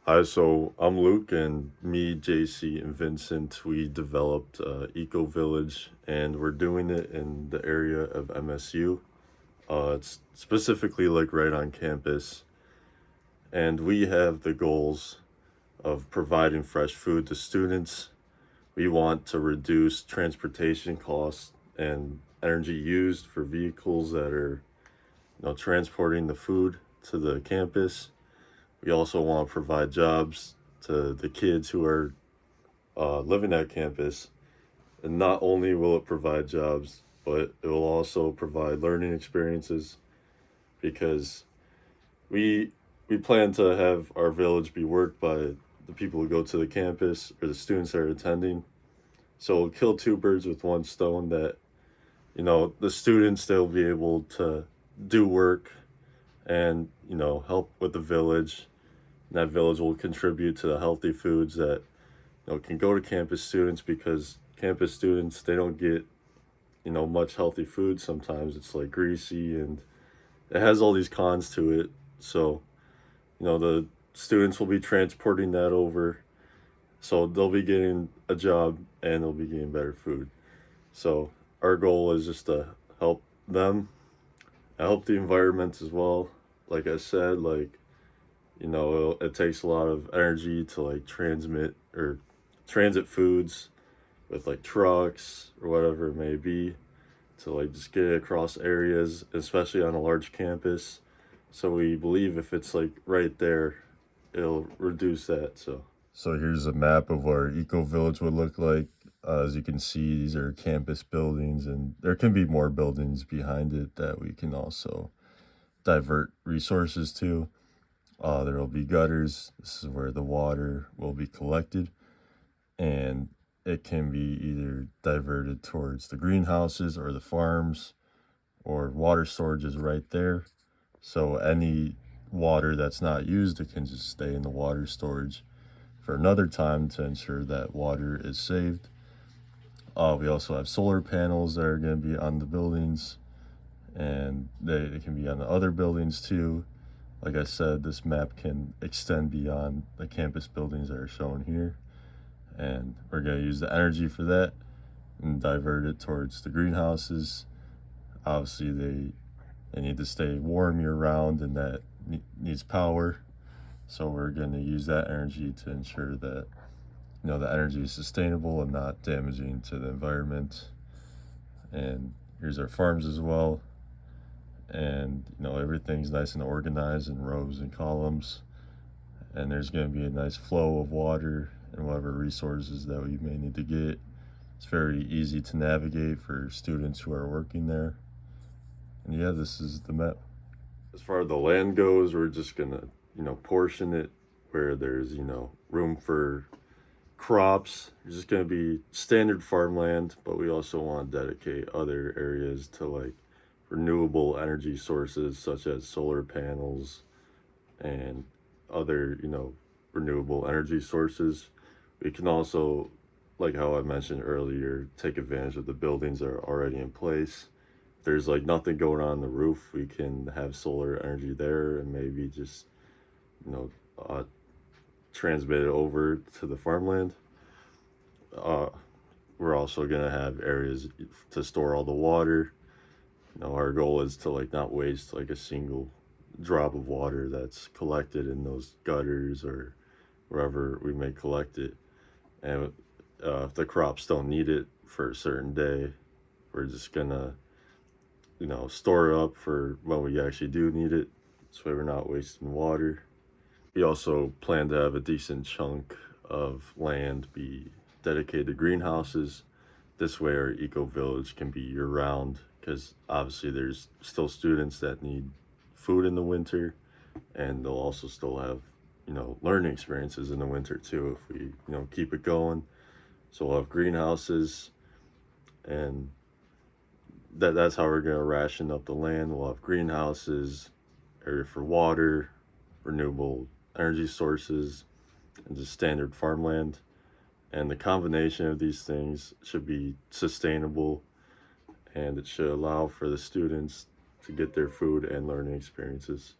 Hi, so I'm Luke, and me, JC, and Vincent, we developed Eco Village, and we're doing it in the area of MSU. It's specifically like right on campus, and we have the goals of providing fresh food to students. We want to reduce transportation costs and energy used for vehicles that are, transporting the food to the campus. We also want to provide jobs to the kids who are living at campus. And not only will it provide jobs, but it will also provide learning experiences because we we plan to have our village be worked by the people who go to the campus or the students that are attending. So we'll kill two birds with one stone that, the students they'll be able to do work and, help with the village. And that village will contribute to the healthy foods that can go to campus students because campus students they don't get much healthy food. Sometimes it's like greasy and it has all these cons to it. So the students will be transporting that over, so they'll be getting a job and they'll be getting better food. So our goal is just to help them, help the environment as well. Like I said, like it takes a lot of energy to like transmit or transit foods with like trucks or whatever it may be to like just get it across areas, especially on a large campus. So we believe if it's like right there, it'll reduce that. So here's a map of what our eco village would look like. As you can see, these are campus buildings, and there can be more buildings behind it that we can also divert resources to. There will be gutters. This is where the water will be collected, and it can be either diverted towards the greenhouses or the farms, or water storage is right there. So any water that's not used, it can just stay in the water storage for another time to ensure that water is saved. We also have solar panels that are going to be on the buildings, and they can be on the other buildings too. Like I said, this map can extend beyond the campus buildings that are shown here, and we're going to use the energy for that and divert it towards the greenhouses. Obviously, they need to stay warm year round, and that needs power. So we're going to use that energy to ensure that the energy is sustainable and not damaging to the environment. And here's our farms as well. And everything's nice and organized in rows and columns. And there's going to be a nice flow of water and whatever resources that we may need to get. It's very easy to navigate for students who are working there. And yeah, this is the map. As far as the land goes, we're just gonna, portion it where there's, room for crops. It's just gonna be standard farmland, but we also want to dedicate other areas to like renewable energy sources such as solar panels and other, renewable energy sources. We can also, like how I mentioned earlier, take advantage of the buildings that are already in place. If there's like nothing going on the roof, we can have solar energy there and maybe just, you know, uh, transmit it over to the farmland. Uh, we're also gonna have areas to store all the water. Our goal is to like not waste like a single drop of water that's collected in those gutters or wherever we may collect it. And if the crops don't need it for a certain day, we're just gonna, store it up for when we actually do need it. So we're not wasting water. We also plan to have a decent chunk of land be dedicated to greenhouses. This way, our eco village can be year round because obviously there's still students that need food in the winter, and they'll also still have learning experiences in the winter too if we keep it going. So we'll have greenhouses, and that's how we're gonna ration up the land. We'll have greenhouses, area for water, renewable energy sources, and just standard farmland. And the combination of these things should be sustainable, and it should allow for the students to get their food and learning experiences.